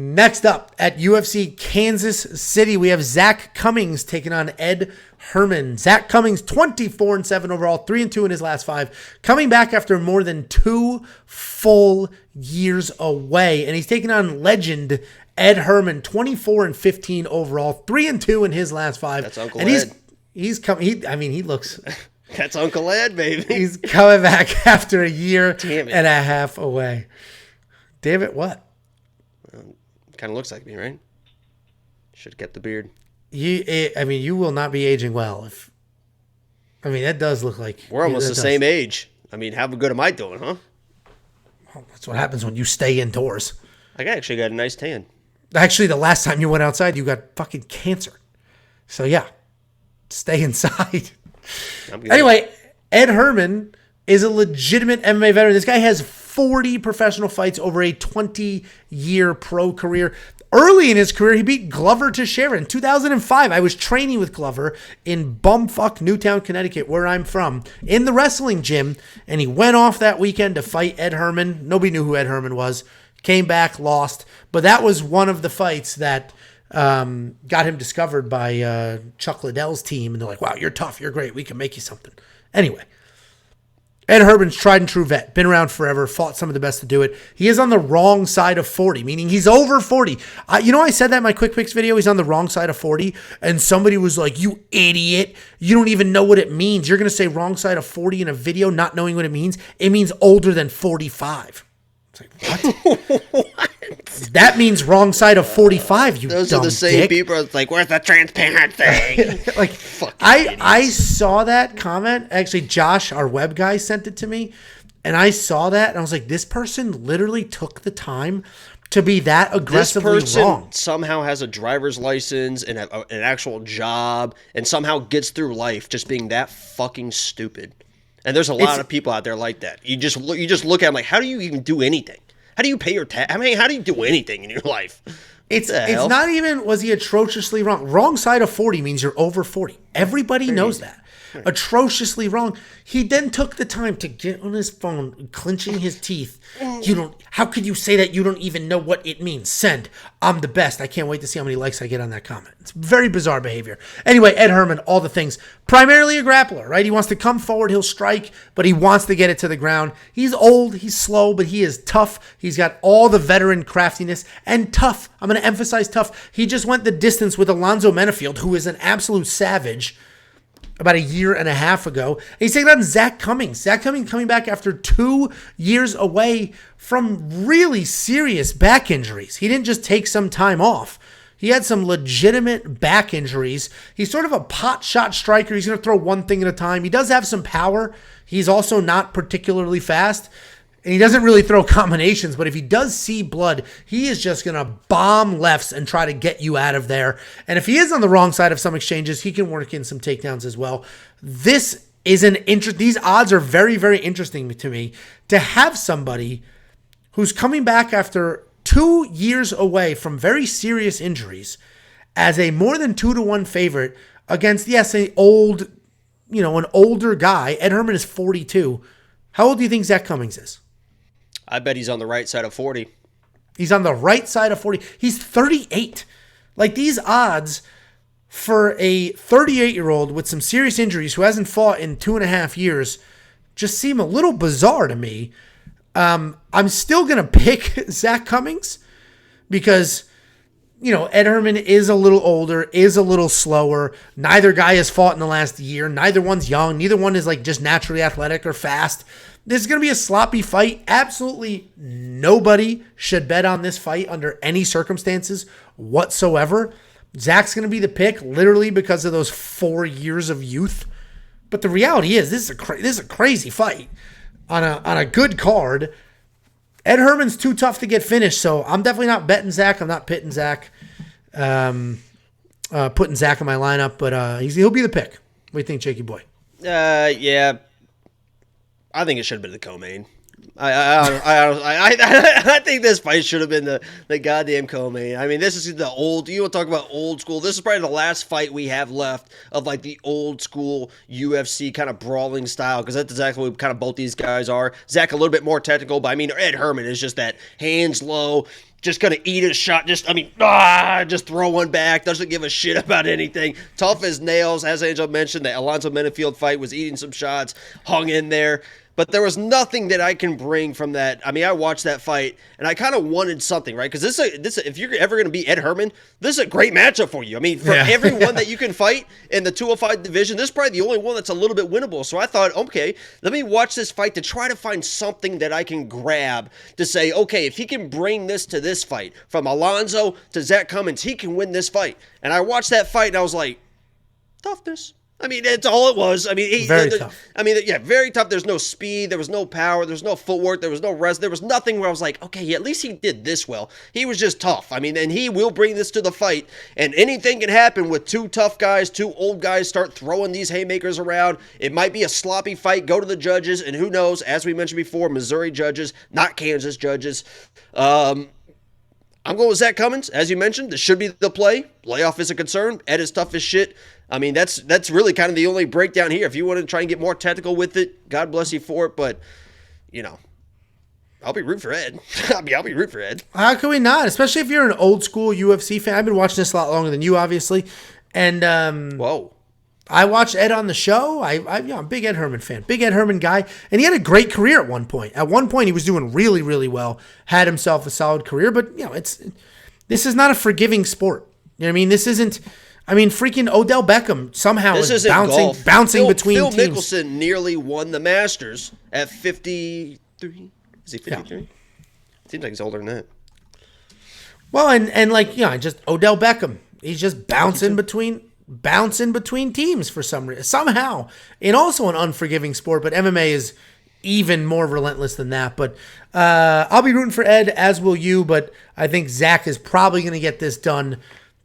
Next up at UFC Kansas City, we have Zak Cummings taking on Ed Herman. Zak Cummings, 24-7 overall, 3-2 in his last 5, coming back after more than 2 full years away. And he's taking on legend Ed Herman, 24-15 overall, 3-2 in his last 5. That's Uncle and Ed. He's coming. He looks. That's Uncle Ed, baby. He's coming back after a year Damn it. and a half away. Damn it, what? Kind of looks like me, right? Should have kept the beard. You will not be aging well. That does look like... We're almost the same age. How good am I doing, huh? Well, that's what happens when you stay indoors. I actually got a nice tan. Actually, the last time you went outside, you got fucking cancer. So, yeah. Stay inside. Anyway, Ed Herman is a legitimate MMA veteran. This guy has 40 professional fights over a 20-year pro career. Early in his career, he beat Glover Teixeira. In 2005, I was training with Glover in bumfuck Newtown, Connecticut, where I'm from, in the wrestling gym, and he went off that weekend to fight Ed Herman. Nobody knew who Ed Herman was. Came back, lost. But that was one of the fights that got him discovered by Chuck Liddell's team, and they're like, wow, you're tough, you're great, we can make you something. Anyway, Ed Herman's tried and true vet, been around forever, fought some of the best to do it. He is on the wrong side of 40, meaning he's over 40. I said that in my quick picks video, he's on the wrong side of 40, and somebody was like, you idiot, you don't even know what it means. You're going to say wrong side of 40 in a video not knowing what it means? It means older than 45. It's like, what? That means wrong side of 45, you Those dumb are the same dick. people. It's like, where's the transparent thing? Like, I saw that comment. Actually, Josh, our web guy, sent it to me, and I saw that, and I was like, this person literally took the time to be that aggressively this person wrong. Somehow has a driver's license and an actual job, and somehow gets through life just being that fucking stupid. And there's a lot of people out there like that. You just look at them like, how do you even do anything? How do you pay your tax? How do you do anything in your life? It's not even, was he atrociously wrong? Wrong side of 40 means you're over 40. Everybody knows that. Atrociously wrong. He then took the time to get on his phone, clenching his teeth. How could you say that? You don't even know what it means. Send. I'm the best. I can't wait to see how many likes I get on that comment. It's very bizarre behavior. Anyway, Ed Herman, all the things. Primarily a grappler, right? He wants to come forward. He'll strike, but he wants to get it to the ground. He's old. He's slow, but he is tough. He's got all the veteran craftiness and tough. I'm going to emphasize tough. He just went the distance with Alonzo Menafield, who is an absolute savage, about a year and a half ago. And he's taking on Zak Cummings. Zak Cummings coming back after 2 years away from really serious back injuries. He didn't just take some time off. He had some legitimate back injuries. He's sort of a pot shot striker. He's going to throw one thing at a time. He does have some power. He's also not particularly fast. And he doesn't really throw combinations, but if he does see blood, he is just going to bomb lefts and try to get you out of there. And if he is on the wrong side of some exchanges, he can work in some takedowns as well. This is these odds are very, very interesting to me, to have somebody who's coming back after 2 years away from very serious injuries as a more than 2-1 favorite against, yes, an older guy. Ed Herman is 42. How old do you think Zak Cummings is? I bet he's on the right side of 40. He's on the right side of 40. He's 38. Like, these odds for a 38-year-old with some serious injuries who hasn't fought in 2.5 years just seem a little bizarre to me. I'm still going to pick Zak Cummings because, Ed Herman is a little older, is a little slower. Neither guy has fought in the last year. Neither one's young. Neither one is just naturally athletic or fast. This is going to be a sloppy fight. Absolutely nobody should bet on this fight under any circumstances whatsoever. Zak's going to be the pick literally because of those 4 years of youth. But the reality is this is a crazy fight on a good card. Ed Herman's too tough to get finished, so I'm definitely not betting Zak. I'm not pitting Zak, putting Zak in my lineup, but he'll be the pick. What do you think, Jakey boy? Yeah. I think it should have been the co-main. I think this fight should have been the goddamn co-main. I mean, this is the old. You want to talk about old school? This is probably the last fight we have left of like the old school UFC kind of brawling style, because that's exactly what kind of both these guys are. Zach a little bit more technical, but I mean, Ed Herman is just that hands low, just gonna eat his shot. Just throw one back. Doesn't give a shit about anything. Tough as nails. As Angel mentioned, the Alonzo Menifield fight was eating some shots, hung in there. But there was nothing that I can bring from that. I mean, I watched that fight, and I kind of wanted something, right? Because this, if you're ever going to beat Ed Herman, this is a great matchup for you. I mean, for everyone that you can fight in the 205 division, this is probably the only one that's a little bit winnable. So I thought, okay, let me watch this fight to try to find something that I can grab to say, okay, if he can bring this to this fight, from Alonzo to Zak Cummings, he can win this fight. And I watched that fight, and I was like, toughness. I mean, it's all it was. I mean, very tough. I mean, yeah, very tough. There's no speed. There was no power. There was no footwork. There was no rest. There was nothing where I was like, okay, yeah, at least he did this well. He was just tough. I mean, and he will bring this to the fight. And anything can happen with two tough guys, two old guys start throwing these haymakers around. It might be a sloppy fight. Go to the judges. And who knows, as we mentioned before, Missouri judges, not Kansas judges. I'm going with Zak Cummings. As you mentioned, this should be the play. Layoff is a concern. Ed is tough as shit. I mean, that's really kind of the only breakdown here. If you want to try and get more technical with it, God bless you for it. But, you know, I'll be rooting for Ed. I'll be rooting for Ed. How can we not? Especially if you're an old school UFC fan. I've been watching this a lot longer than you, obviously. And whoa. I watched Ed on the show. I'm a big Ed Herman fan, big Ed Herman guy, and he had a great career at one point. At one point, he was doing really, really well, had himself a solid career. But you know, this is not a forgiving sport. You know what I mean? This isn't. I mean, freaking Odell Beckham somehow is bouncing between Phil teams. Mickelson nearly won the Masters at 53. Is he 53? Yeah. Seems like he's older than that. Well, and like, you know, just Odell Beckham, he's just bouncing between teams for some reason, somehow, in also an unforgiving sport. But MMA is even more relentless than that. But I'll be rooting for Ed, as will you. But I think Zach is probably going to get this done,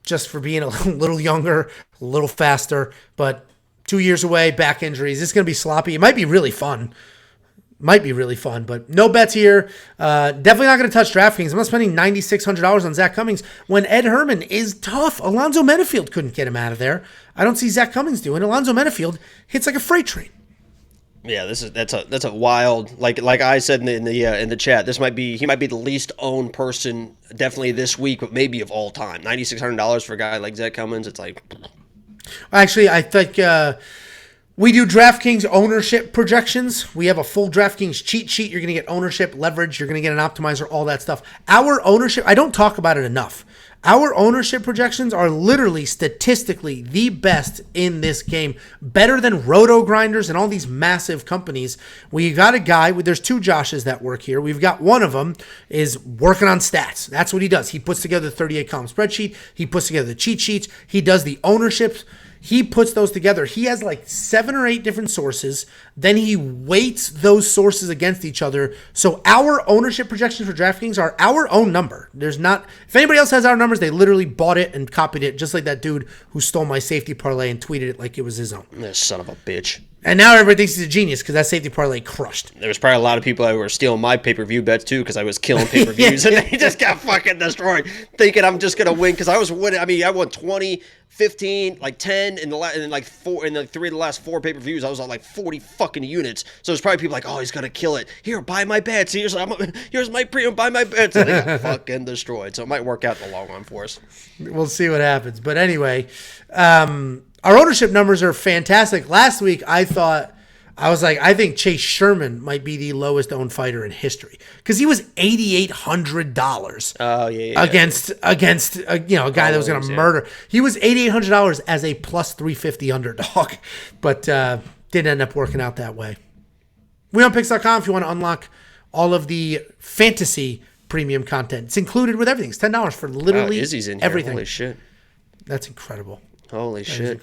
just for being a little younger, a little faster. But 2 years away, back injuries. It's going to be sloppy. It might be really fun. But no bets here. Definitely not going to touch DraftKings. I'm not spending $9,600 on Zak Cummings when Ed Herman is tough. Alonzo Menifield couldn't get him out of there. I don't see Zak Cummings doing. Alonzo Menifield hits like a freight train. Yeah, that's a wild, like I said in the chat. He might be the least owned person definitely this week, but maybe of all time. $9,600 for a guy like Zak Cummings. It's like, actually, I think we do DraftKings ownership projections. We have a full DraftKings cheat sheet. You're going to get ownership, leverage. You're going to get an optimizer, all that stuff. Our ownership, I don't talk about it enough. Our ownership projections are literally statistically the best in this game, better than Roto Grinders and all these massive companies. We got a guy, there's two Joshes that work here. We've got one of them is working on stats. That's what he does. He puts together the 38 column spreadsheet. He puts together the cheat sheets. He does the ownerships. He puts those together. He has like 7 or 8 different sources. Then he weights those sources against each other. So our ownership projections for DraftKings are our own number. There's not, if anybody else has our numbers, they literally bought it and copied it, just like that dude who stole my safety parlay and tweeted it like it was his own. This son of a bitch. And now everybody thinks he's a genius because that safety parlay crushed. There was probably a lot of people that were stealing my pay-per-view bets too, because I was killing pay-per-views and they just got fucking destroyed, thinking I'm just gonna win because I was winning. I mean, I won 20, 15, like 10 in the 3 of the last 4 pay-per-views. I was on like 40 fucking units. So there's probably people like, oh, he's gonna kill it. Here, buy my bets. Here's my premium. Buy my bets. And they got fucking destroyed. So it might work out in the long run for us. We'll see what happens. But anyway, our ownership numbers are fantastic. Last week, I think Chase Sherman might be the lowest owned fighter in history because he was $8,800. Oh yeah. Against a guy that was going to murder. He was $8,800 as a plus 350 underdog, but didn't end up working out that way. WeOnPicks.com if you want to unlock all of the fantasy premium content. It's included with everything. It's $10 for literally Izzy's in here. everything. Holy shit. That's incredible. Holy shit.